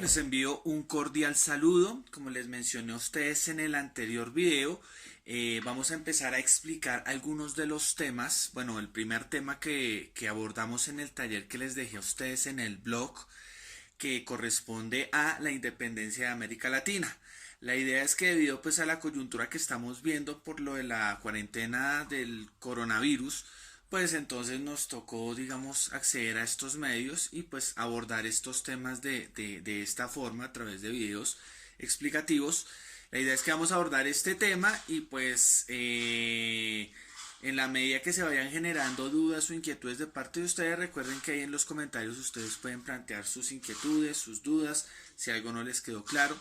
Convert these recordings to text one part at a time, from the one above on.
Les envío un cordial saludo. Como les mencioné a ustedes en el anterior video, vamos a empezar a explicar algunos de los temas. Bueno, el primer tema que abordamos en el taller que les dejé a ustedes en el blog, que corresponde a la independencia de América Latina. La idea es que debido pues a la coyuntura que estamos viendo por lo de la cuarentena del coronavirus, pues entonces nos tocó, digamos, acceder a estos medios y pues abordar estos temas de esta forma a través de videos explicativos. La idea es que vamos a abordar este tema y pues en la medida que se vayan generando dudas o inquietudes de parte de ustedes, recuerden que ahí en los comentarios ustedes pueden plantear sus inquietudes, sus dudas, si algo no les quedó claro.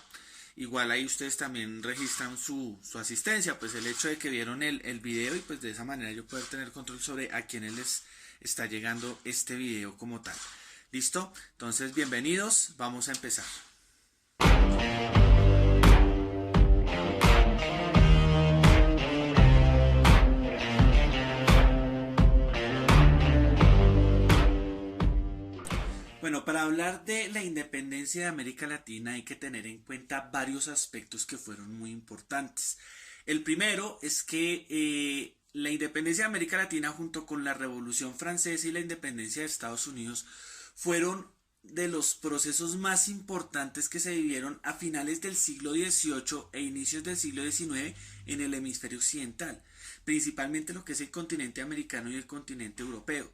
Igual ahí ustedes también registran su asistencia, pues el hecho de que vieron el video y pues de esa manera yo poder tener control sobre a quienes les está llegando este video como tal. ¿Listo? Entonces bienvenidos, vamos a empezar. Bueno, para hablar de la independencia de América Latina hay que tener en cuenta varios aspectos que fueron muy importantes. El primero es que la independencia de América Latina junto con la Revolución Francesa y la independencia de Estados Unidos fueron de los procesos más importantes que se vivieron a finales del siglo XVIII e inicios del siglo XIX en el hemisferio occidental, principalmente lo que es el continente americano y el continente europeo,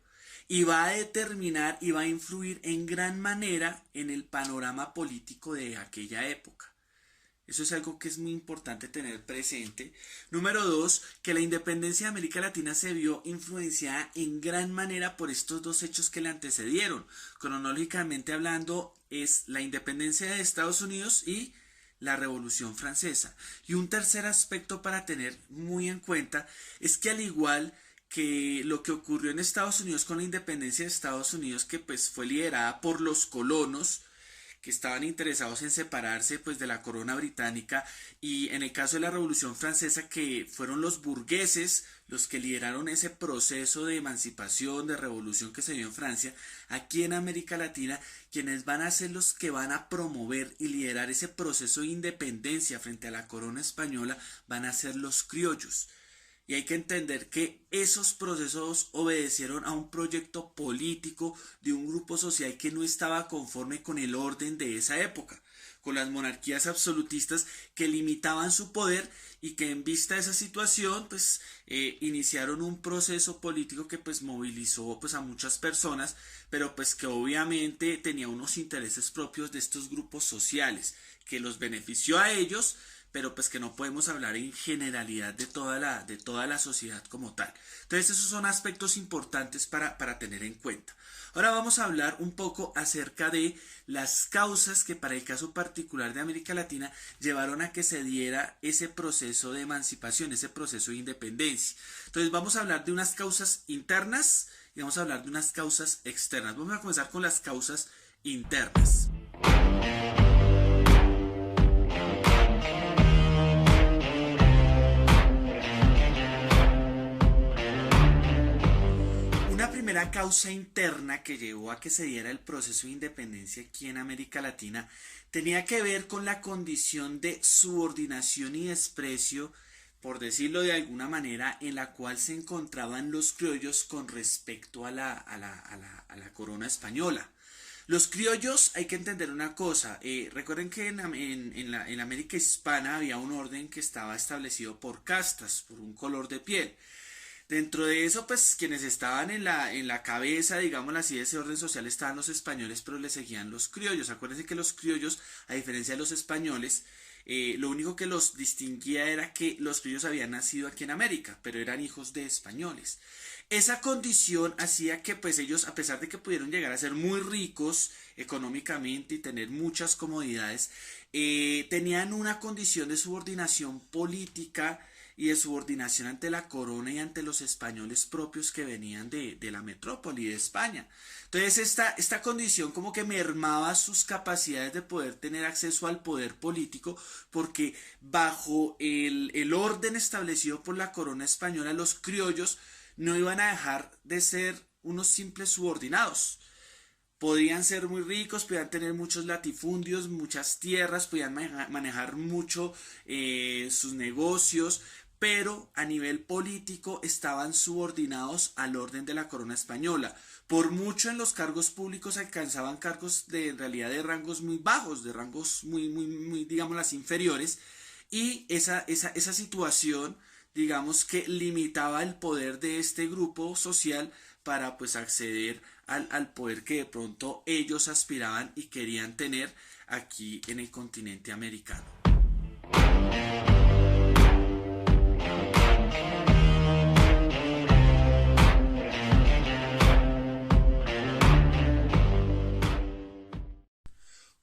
y va a determinar y va a influir en gran manera en el panorama político de aquella época. Eso es algo que es muy importante tener presente. Número dos, que la independencia de América Latina se vio influenciada en gran manera por estos dos hechos que le antecedieron. Cronológicamente hablando, es la independencia de Estados Unidos y la Revolución Francesa. Y un tercer aspecto para tener muy en cuenta es que al igual que lo que ocurrió en Estados Unidos con la independencia de Estados Unidos, que pues fue liderada por los colonos que estaban interesados en separarse pues de la corona británica, y en el caso de la Revolución Francesa que fueron los burgueses los que lideraron ese proceso de emancipación, de revolución que se dio en Francia. Aquí en América Latina quienes van a ser los que van a promover y liderar ese proceso de independencia frente a la corona española van a ser los criollos. Y hay que entender que esos procesos obedecieron a un proyecto político de un grupo social que no estaba conforme con el orden de esa época, con las monarquías absolutistas que limitaban su poder y que en vista de esa situación pues iniciaron un proceso político que pues movilizó pues a muchas personas, pero pues que obviamente tenía unos intereses propios de estos grupos sociales que los benefició a ellos, pero pues que no podemos hablar en generalidad de toda la sociedad como tal. Entonces esos son aspectos importantes para tener en cuenta. Ahora vamos a hablar un poco acerca de las causas que para el caso particular de América Latina llevaron a que se diera ese proceso de emancipación, ese proceso de independencia. Entonces vamos a hablar de unas causas internas y vamos a hablar de unas causas externas. Vamos a comenzar con las causas internas. Una primera causa interna que llevó a que se diera el proceso de independencia aquí en América Latina tenía que ver con la condición de subordinación y desprecio, por decirlo de alguna manera, en la cual se encontraban los criollos con respecto a la corona española. Los criollos, hay que entender una cosa, recuerden que en la América hispana había un orden que estaba establecido por castas, por un color de piel. Dentro de eso, pues quienes estaban en la cabeza, digamos así, de ese orden social estaban los españoles, pero le seguían los criollos. Acuérdense que los criollos, a diferencia de los españoles, lo único que los distinguía era que los criollos habían nacido aquí en América, pero eran hijos de españoles. Esa condición hacía que pues ellos, a pesar de que pudieron llegar a ser muy ricos económicamente y tener muchas comodidades, tenían una condición de subordinación política y de subordinación ante la corona y ante los españoles propios que venían de la metrópoli de España. Entonces esta condición como que mermaba sus capacidades de poder tener acceso al poder político, porque bajo el orden establecido por la corona española los criollos no iban a dejar de ser unos simples subordinados. Podían ser muy ricos, podían tener muchos latifundios, muchas tierras, podían manejar mucho sus negocios, pero a nivel político estaban subordinados al orden de la corona española. Por mucho en los cargos públicos alcanzaban cargos de en realidad de rangos muy bajos, de rangos muy digamos, las inferiores, y esa situación, digamos que limitaba el poder de este grupo social para pues acceder al poder que de pronto ellos aspiraban y querían tener aquí en el continente americano.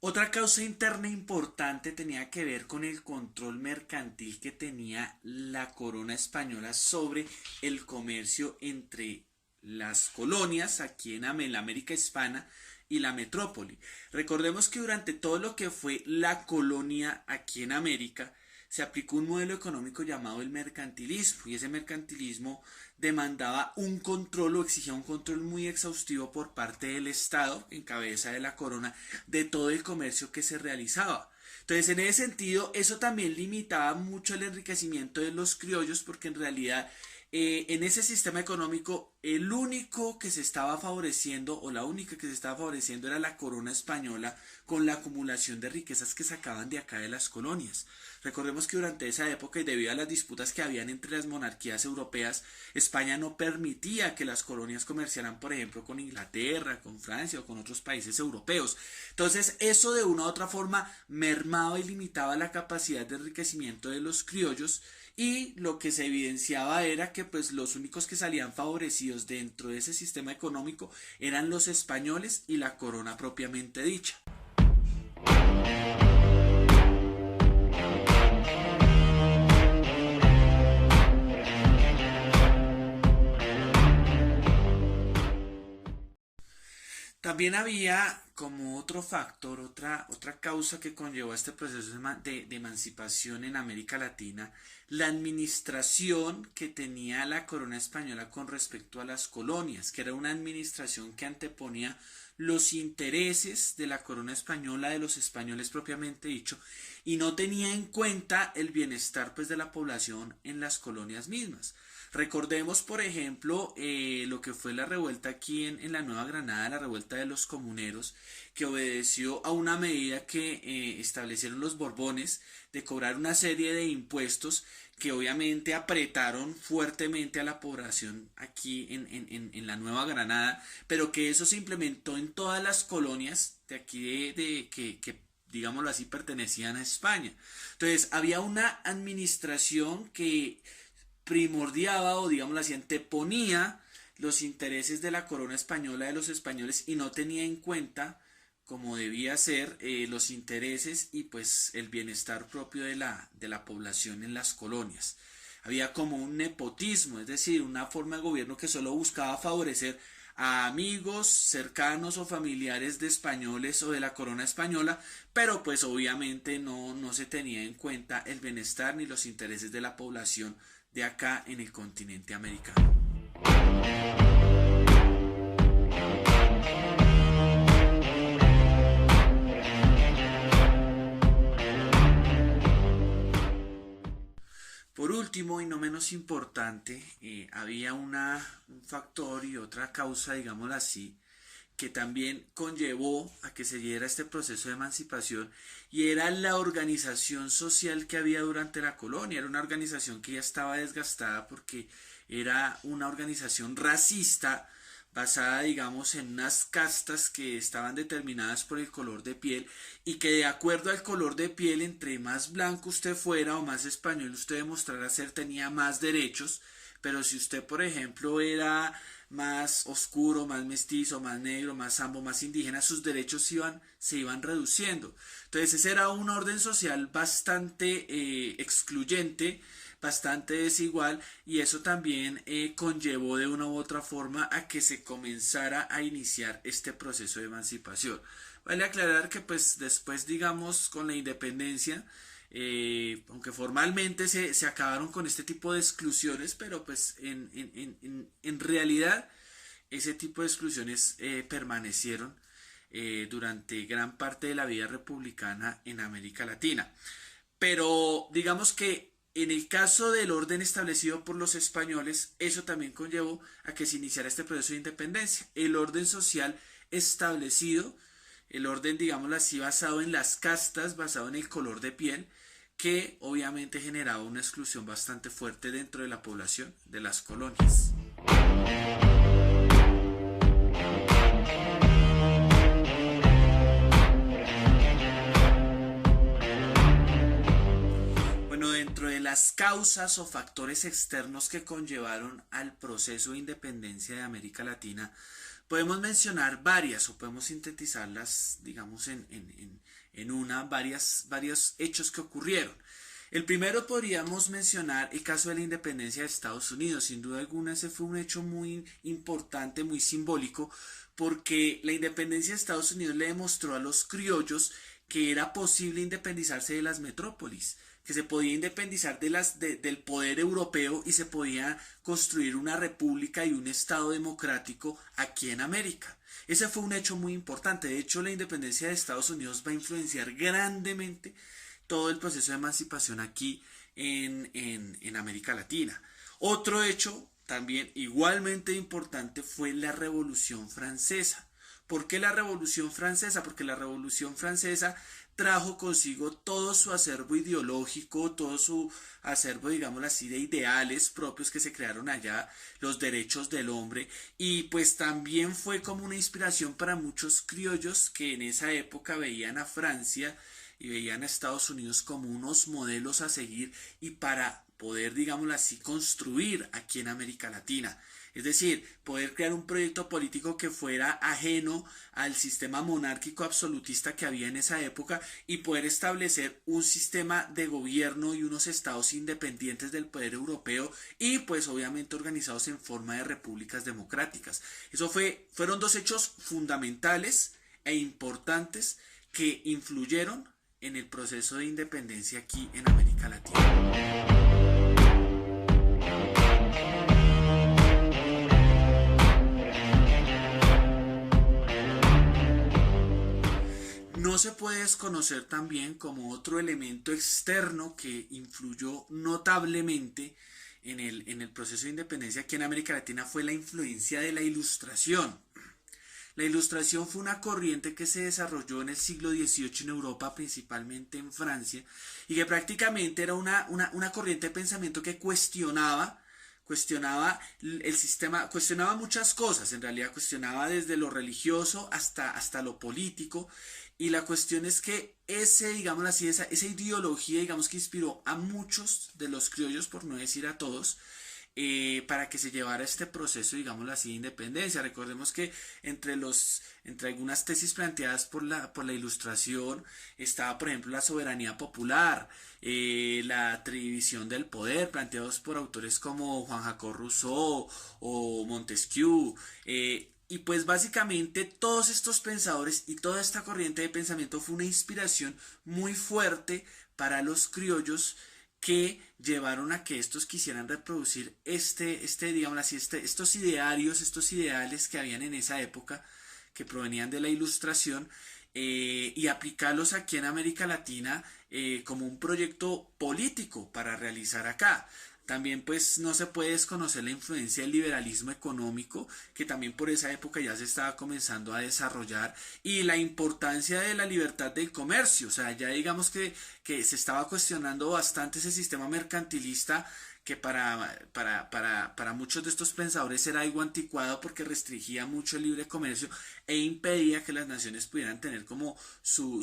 Otra causa interna importante tenía que ver con el control mercantil que tenía la corona española sobre el comercio entre las colonias aquí en la América Hispana y la metrópoli. Recordemos que durante todo lo que fue la colonia aquí en América se aplicó un modelo económico llamado el mercantilismo, y ese mercantilismo demandaba un control o exigía un control muy exhaustivo por parte del Estado, en cabeza de la corona, de todo el comercio que se realizaba. Entonces, en ese sentido, eso también limitaba mucho el enriquecimiento de los criollos, porque en realidad en ese sistema económico el único que se estaba favoreciendo o la única que se estaba favoreciendo era la corona española con la acumulación de riquezas que sacaban de acá de las colonias. Recordemos que durante esa época y debido a las disputas que habían entre las monarquías europeas, España no permitía que las colonias comerciaran, por ejemplo, con Inglaterra, con Francia o con otros países europeos. Entonces, eso de una u otra forma mermaba y limitaba la capacidad de enriquecimiento de los criollos, y lo que se evidenciaba era que pues los únicos que salían favorecidos dentro de ese sistema económico eran los españoles y la corona propiamente dicha. También había como otro factor, otra causa que conllevó a este proceso de emancipación en América Latina, la administración que tenía la corona española con respecto a las colonias, que era una administración que anteponía los intereses de la corona española, de los españoles propiamente dicho, y no tenía en cuenta el bienestar pues de la población en las colonias mismas. Recordemos, por ejemplo, lo que fue la revuelta aquí en la Nueva Granada, la revuelta de los comuneros, que obedeció a una medida que establecieron los Borbones de cobrar una serie de impuestos que obviamente apretaron fuertemente a la población aquí en la Nueva Granada, pero que eso se implementó en todas las colonias de aquí que digámoslo así, pertenecían a España. Entonces, había una administración que primordiaba o digámoslo así, anteponía los intereses de la corona española de los españoles y no tenía en cuenta como debía ser los intereses y pues el bienestar propio de la población en las colonias. Había como un nepotismo, es decir, una forma de gobierno que solo buscaba favorecer a amigos cercanos o familiares de españoles o de la corona española, pero pues obviamente no se tenía en cuenta el bienestar ni los intereses de la población de acá en el continente americano. Por último, y no menos importante, había un factor y otra causa, digámoslo así, que también conllevó a que se diera este proceso de emancipación, y era la organización social que había durante la colonia. Era una organización que ya estaba desgastada porque era una organización racista basada, digamos, en unas castas que estaban determinadas por el color de piel, y que de acuerdo al color de piel, entre más blanco usted fuera o más español usted demostrara ser, tenía más derechos. Pero si usted, por ejemplo, era más oscuro, más mestizo, más negro, más sambo, más indígena, sus derechos se iban reduciendo. Entonces, ese era un orden social bastante excluyente, bastante desigual, y eso también conllevó de una u otra forma a que se comenzara a iniciar este proceso de emancipación. Vale aclarar que pues después, digamos, con la independencia, aunque formalmente se acabaron con este tipo de exclusiones, pero pues en realidad ese tipo de exclusiones permanecieron, durante gran parte de la vida republicana en América Latina. Pero digamos que en el caso del orden establecido por los españoles, eso también conllevó a que se iniciara este proceso de independencia. El orden social establecido, el orden, digámoslo así, basado en las castas, basado en el color de piel, que obviamente generaba una exclusión bastante fuerte dentro de la población de las colonias. Bueno, dentro de las causas o factores externos que conllevaron al proceso de independencia de América Latina, podemos mencionar varias o podemos sintetizarlas, digamos, varios hechos que ocurrieron. El primero podríamos mencionar el caso de la independencia de Estados Unidos. Sin duda alguna ese fue un hecho muy importante, muy simbólico, porque la independencia de Estados Unidos le demostró a los criollos que era posible independizarse de las metrópolis, que se podía independizar del poder europeo y se podía construir una república y un estado democrático aquí en América. Ese fue un hecho muy importante. De hecho, la independencia de Estados Unidos va a influenciar grandemente todo el proceso de emancipación aquí en América Latina. Otro hecho también igualmente importante fue la Revolución Francesa. ¿Por qué la Revolución Francesa? Porque la Revolución Francesa trajo consigo todo su acervo ideológico, todo su acervo, digámoslo así, de ideales propios que se crearon allá, los derechos del hombre, y pues también fue como una inspiración para muchos criollos que en esa época veían a Francia y veían a Estados Unidos como unos modelos a seguir y para poder, digámoslo así, construir aquí en América Latina. Es decir, poder crear un proyecto político que fuera ajeno al sistema monárquico absolutista que había en esa época y poder establecer un sistema de gobierno y unos estados independientes del poder europeo y pues obviamente organizados en forma de repúblicas democráticas. Fueron dos hechos fundamentales e importantes que influyeron en el proceso de independencia aquí en América Latina. No se puede desconocer también como otro elemento externo que influyó notablemente en el proceso de independencia aquí en América Latina fue la influencia de la Ilustración. La Ilustración fue una corriente que se desarrolló en el siglo XVIII en Europa, principalmente en Francia, y que prácticamente era una corriente de pensamiento que cuestionaba el sistema, cuestionaba muchas cosas, en realidad cuestionaba desde lo religioso hasta lo político, y la cuestión es que digamos así, esa ideología, digamos que inspiró a muchos de los criollos, por no decir a todos, para que se llevara este proceso, digámoslo así, de independencia. Recordemos que entre algunas tesis planteadas por la Ilustración estaba, por ejemplo, la soberanía popular, la división del poder, planteados por autores como Juan Jacob Rousseau o Montesquieu. Y pues básicamente todos estos pensadores y toda esta corriente de pensamiento fue una inspiración muy fuerte para los criollos que llevaron a que estos quisieran reproducir digamos así, estos idearios, estos ideales que habían en esa época, que provenían de la Ilustración, y aplicarlos aquí en América Latina como un proyecto político para realizar acá. También pues no se puede desconocer la influencia del liberalismo económico, que también por esa época ya se estaba comenzando a desarrollar, y la importancia de la libertad del comercio. O sea, ya digamos que se estaba cuestionando bastante ese sistema mercantilista que para muchos de estos pensadores era algo anticuado porque restringía mucho el libre comercio e impedía que las naciones pudieran tener como su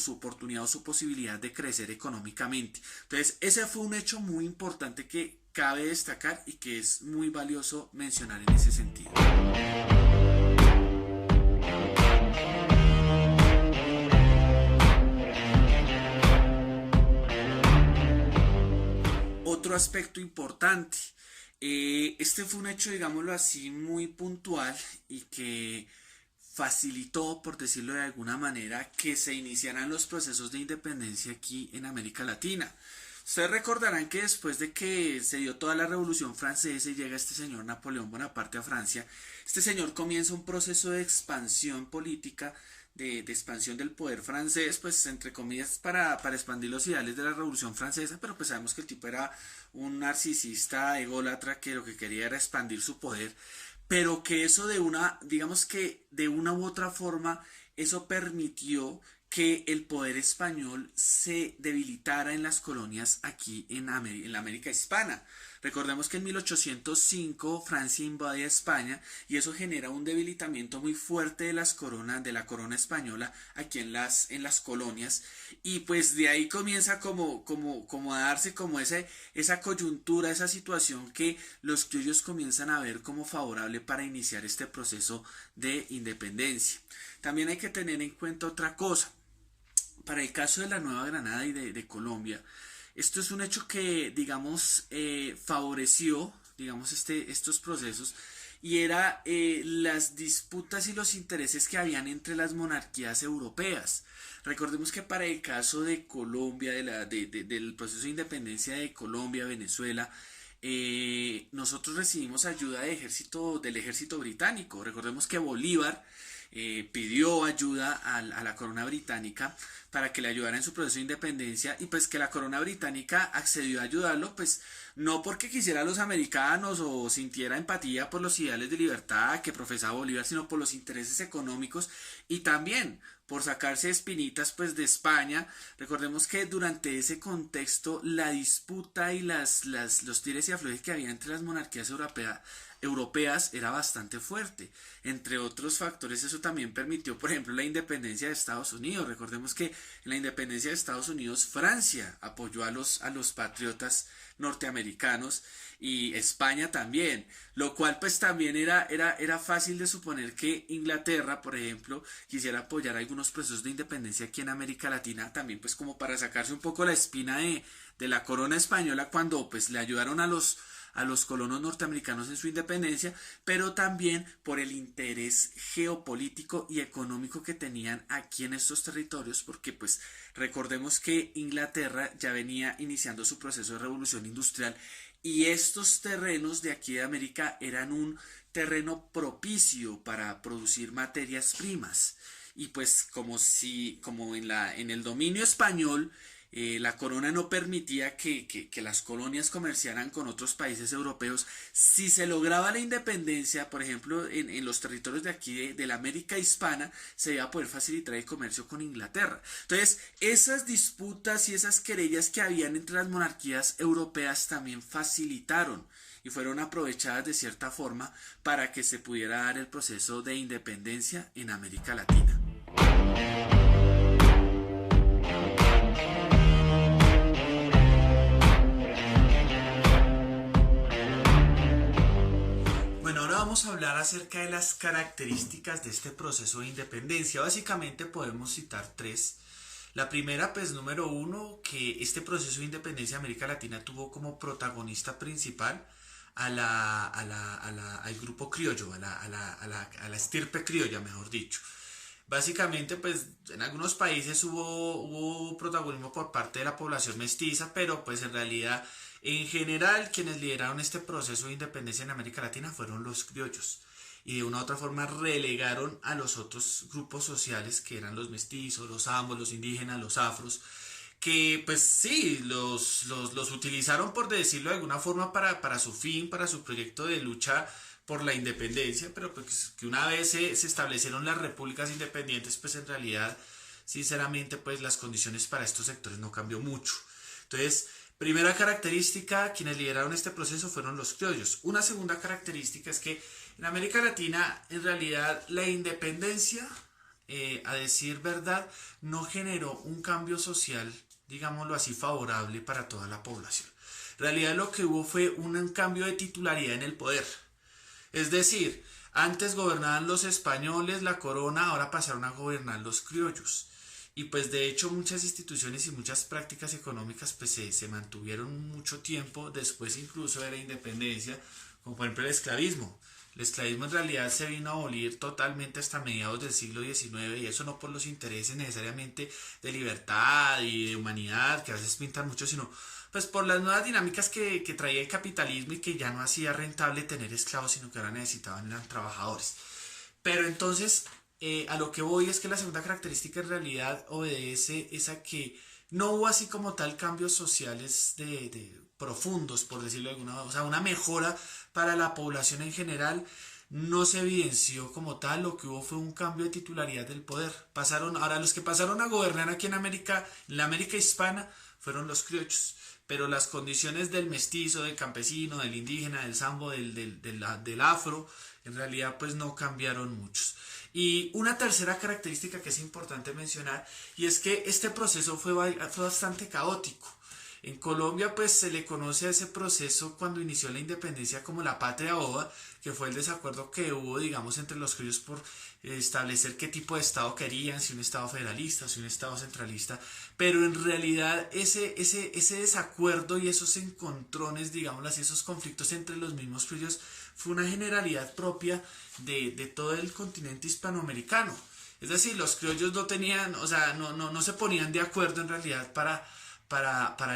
oportunidad o su posibilidad de crecer económicamente. Entonces, ese fue un hecho muy importante que cabe destacar y que es muy valioso mencionar en ese sentido. Otro aspecto importante, este fue un hecho, digámoslo así, muy puntual y que facilitó, por decirlo de alguna manera, que se iniciaran los procesos de independencia aquí en América Latina. Ustedes recordarán que después de que se dio toda la Revolución Francesa y llega este señor Napoleón Bonaparte a Francia, este señor comienza un proceso de expansión política de expansión del poder francés, pues entre comillas para expandir los ideales de la Revolución Francesa, pero pues sabemos que el tipo era un narcisista ególatra que lo que quería era expandir su poder, pero que eso de una, digamos que de una u otra forma, eso permitió que el poder español se debilitara en las colonias aquí en la América Hispana. Recordemos que en 1805 Francia invade a España y eso genera un debilitamiento muy fuerte de la corona española aquí en las colonias y pues de ahí comienza como a darse como esa coyuntura, esa situación que los criollos comienzan a ver como favorable para iniciar este proceso de independencia. También hay que tener en cuenta otra cosa. Para el caso de la Nueva Granada y de Colombia, esto es un hecho que, digamos, favoreció, digamos, estos procesos y era las disputas y los intereses que habían entre las monarquías europeas. Recordemos que para el caso de Colombia, del proceso de independencia de Colombia, Venezuela, nosotros recibimos ayuda del ejército británico. Recordemos que Bolívar pidió ayuda a la corona británica para que le ayudara en su proceso de independencia y pues que la corona británica accedió a ayudarlo, pues no porque quisiera a los americanos o sintiera empatía por los ideales de libertad que profesaba Bolívar, sino por los intereses económicos y también por sacarse espinitas pues de España. Recordemos que durante ese contexto la disputa y los tires y aflojes que había entre las monarquías europeas era bastante fuerte. Entre otros factores, eso también permitió, por ejemplo, la independencia de Estados Unidos. Recordemos que en la independencia de Estados Unidos, Francia apoyó a los patriotas norteamericanos y España también, lo cual pues también era fácil de suponer que Inglaterra, por ejemplo, quisiera apoyar algunos procesos de independencia aquí en América Latina, también pues como para sacarse un poco la espina de la corona española cuando pues le ayudaron a los colonos norteamericanos en su independencia, pero también por el interés geopolítico y económico que tenían aquí en estos territorios, porque pues recordemos que Inglaterra ya venía iniciando su proceso de revolución industrial y estos terrenos de aquí de América eran un terreno propicio para producir materias primas. Y pues como en el dominio español, la corona no permitía que las colonias comerciaran con otros países europeos. Si se lograba la independencia, por ejemplo, en los territorios de aquí de la América hispana, se iba a poder facilitar el comercio con Inglaterra. Entonces, esas disputas y esas querellas que habían entre las monarquías europeas también facilitaron y fueron aprovechadas de cierta forma para que se pudiera dar el proceso de independencia en América Latina. Bueno, ahora vamos a hablar acerca de las características de este proceso de independencia. Básicamente podemos citar tres. La primera, pues número uno, que este proceso de independencia de América Latina tuvo como protagonista principal al grupo criollo, a la estirpe criolla, mejor dicho. Básicamente, pues en algunos países hubo protagonismo por parte de la población mestiza, pero pues en realidad, en general, quienes lideraron este proceso de independencia en América Latina fueron los criollos. Y de una u otra forma relegaron a los otros grupos sociales que eran los mestizos, los ambos, los indígenas, los afros, que pues sí, los utilizaron por decirlo de alguna forma para su fin, para su proyecto de lucha por la independencia, pero pues que una vez se establecieron las repúblicas independientes, pues en realidad, sinceramente, pues las condiciones para estos sectores no cambió mucho. Entonces, primera característica, quienes lideraron este proceso fueron los criollos. Una segunda característica es que en América Latina, en realidad, la independencia, a decir verdad, no generó un cambio social, digámoslo así, favorable para toda la población. En realidad lo que hubo fue un cambio de titularidad en el poder. Es decir, antes gobernaban los españoles, la corona, ahora pasaron a gobernar los criollos. Y pues de hecho muchas instituciones y muchas prácticas económicas pues se mantuvieron mucho tiempo después incluso de la independencia, como por ejemplo el esclavismo. El esclavismo en realidad se vino a abolir totalmente hasta mediados del siglo XIX y eso no por los intereses necesariamente de libertad y de humanidad que a veces pintan mucho, sino pues por las nuevas dinámicas que traía el capitalismo y que ya no hacía rentable tener esclavos, sino que ahora necesitaban eran trabajadores. Pero entonces, a lo que voy es que la segunda característica en realidad obedece es a que no hubo así como tal cambios sociales de profundos, por decirlo de alguna manera, o sea, una mejora para la población en general no se evidenció como tal, lo que hubo fue un cambio de titularidad del poder. Ahora los que pasaron a gobernar aquí en la América hispana, fueron los criollos. Pero las condiciones del mestizo, del campesino, del indígena, del sambo, del afro, en realidad pues no cambiaron muchos. Y una tercera característica que es importante mencionar, y es que este proceso fue bastante caótico. En Colombia pues se le conoce a ese proceso cuando inició la independencia como la patria boba, que fue el desacuerdo que hubo, digamos, entre los criollos por establecer qué tipo de estado querían, si un estado federalista, si un estado centralista, pero en realidad ese desacuerdo y esos encontrones, digamos así, esos conflictos entre los mismos criollos fue una generalidad propia de todo el continente hispanoamericano. Es decir, los criollos no tenían, o sea, no se ponían de acuerdo en realidad para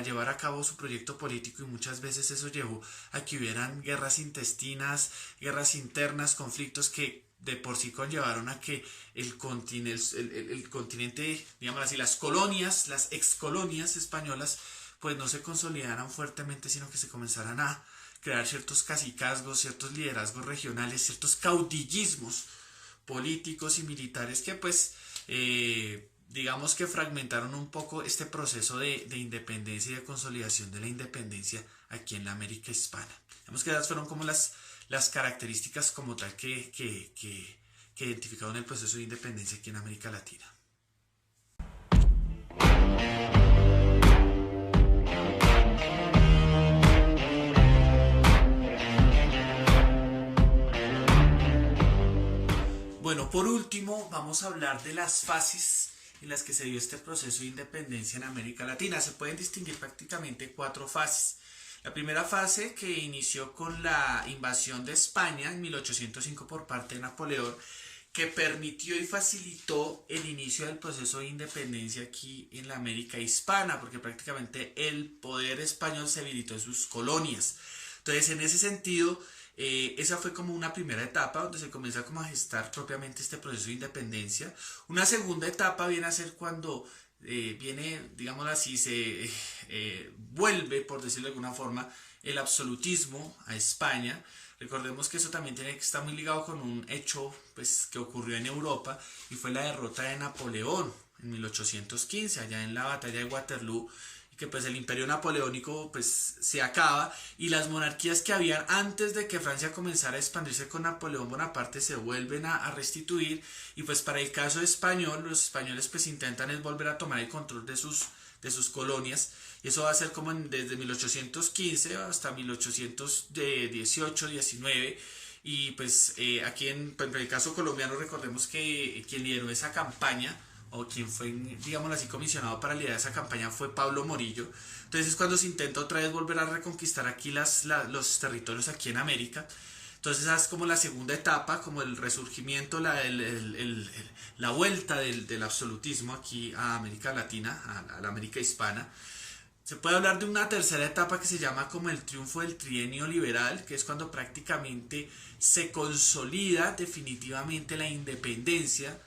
llevar a cabo su proyecto político y muchas veces eso llevó a que hubieran guerras intestinas, guerras internas, conflictos que de por sí conllevaron a que el continente, digamos así, las colonias, las excolonias españolas, pues no se consolidaran fuertemente, sino que se comenzaran a crear ciertos cacicazgos, ciertos liderazgos regionales, ciertos caudillismos políticos y militares que pues digamos que fragmentaron un poco este proceso de independencia y de consolidación de la independencia aquí en la América hispana. Digamos que esas fueron como las características como tal que identificaron el proceso de independencia aquí en América Latina. Bueno, por último, vamos a hablar de las fases en las que se dio este proceso de independencia en América Latina. Se pueden distinguir prácticamente cuatro fases. La primera fase, que inició con la invasión de España en 1805 por parte de Napoleón, que permitió y facilitó el inicio del proceso de independencia aquí en la América hispana, porque prácticamente el poder español se habilitó en sus colonias. Entonces, en ese sentido, esa fue como una primera etapa donde se comienza como a gestar propiamente este proceso de independencia. Una segunda etapa viene a ser cuando digamos así, se vuelve, por decirlo de alguna forma, el absolutismo a España. Recordemos que eso también tiene que estar muy ligado con un hecho pues, que ocurrió en Europa y fue la derrota de Napoleón en 1815, allá en la batalla de Waterloo, y que pues el imperio napoleónico pues se acaba y las monarquías que habían antes de que Francia comenzara a expandirse con Napoleón Bonaparte se vuelven a restituir y pues para el caso español los españoles pues intentan es volver a tomar el control de sus colonias y eso va a ser como desde 1815 hasta 1818-19 y pues aquí en el caso colombiano recordemos que quien lideró esa campaña o quien fue, digámoslo así, comisionado para liderar esa campaña fue Pablo Morillo. Entonces es cuando se intenta otra vez volver a reconquistar aquí los territorios aquí en América. Entonces esa es como la segunda etapa, como el resurgimiento, la vuelta del absolutismo aquí a América Latina, a la América hispana. Se puede hablar de una tercera etapa que se llama como el triunfo del trienio liberal, que es cuando prácticamente se consolida definitivamente la independencia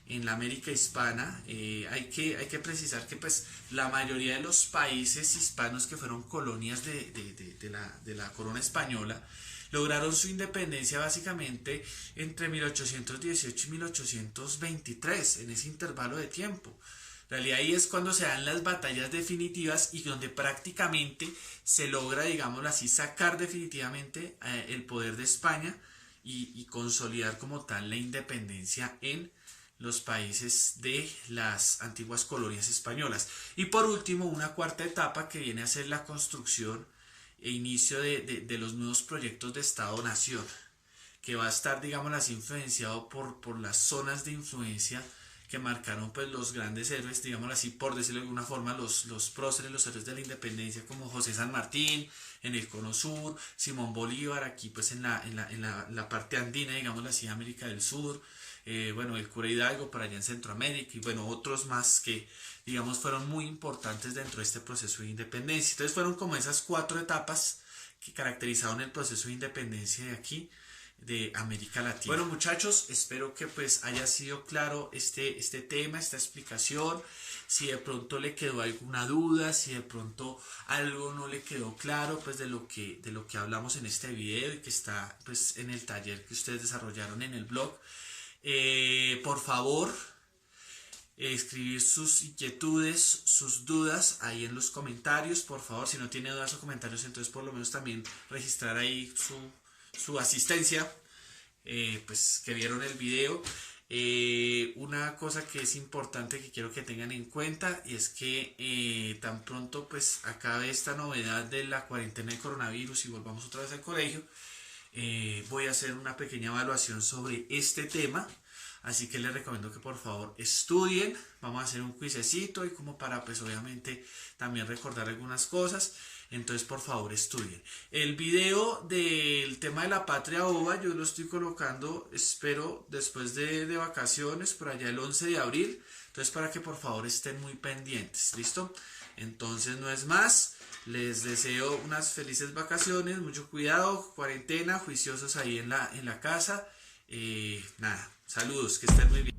en la América hispana. Hay que precisar que pues la mayoría de los países hispanos que fueron colonias de la corona española lograron su independencia básicamente entre 1818 y 1823, en ese intervalo de tiempo. En realidad ahí es cuando se dan las batallas definitivas y donde prácticamente se logra, digámoslo así, sacar definitivamente el poder de España y consolidar como tal la independencia en los países de las antiguas colonias españolas. Y por último, una cuarta etapa que viene a ser la construcción e inicio de los nuevos proyectos de Estado-Nación, que va a estar, digamos así, influenciado por las zonas de influencia que marcaron pues los grandes héroes, digamos así, por decirlo de alguna forma, los próceres, los héroes de la independencia, como José San Martín, en el Cono Sur, Simón Bolívar, aquí pues en la parte andina, digamos así, América del Sur, bueno, el cura Hidalgo por allá en Centroamérica y bueno, otros más que digamos fueron muy importantes dentro de este proceso de independencia. Entonces fueron como esas cuatro etapas que caracterizaron el proceso de independencia de aquí de América Latina. Bueno, muchachos, espero que pues haya sido claro este tema, esta explicación. Si de pronto le quedó alguna duda, si de pronto algo no le quedó claro, pues de lo que hablamos en este video y que está pues en el taller que ustedes desarrollaron en el blog, por favor, escribir sus inquietudes, sus dudas ahí en los comentarios. Por favor, si no tiene dudas o comentarios, entonces por lo menos también registrar ahí su asistencia, pues que vieron el video. Una cosa que es importante que quiero que tengan en cuenta, y es que tan pronto pues acabe esta novedad de la cuarentena de coronavirus y volvamos otra vez al colegio, voy a hacer una pequeña evaluación sobre este tema. Así que les recomiendo que por favor estudien. Vamos a hacer un quizecito y como para pues obviamente también recordar algunas cosas. Entonces por favor estudien. El video del tema de la patria ova yo lo estoy colocando, espero después de vacaciones, por allá el 11 de abril. Entonces para que por favor estén muy pendientes, ¿listo? Entonces no es más. Les deseo unas felices vacaciones, mucho cuidado, cuarentena, juiciosos ahí en la casa. Nada, saludos, que estén muy bien.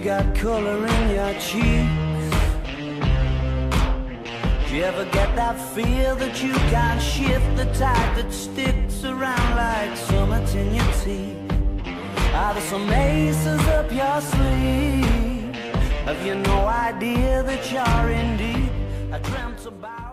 Got color in your cheeks. Do you ever get that feel that you can't shift, the tide that sticks around like summits in your teeth? Are there some aces up your sleeve? Have you no idea that you're in deep? I dreamt about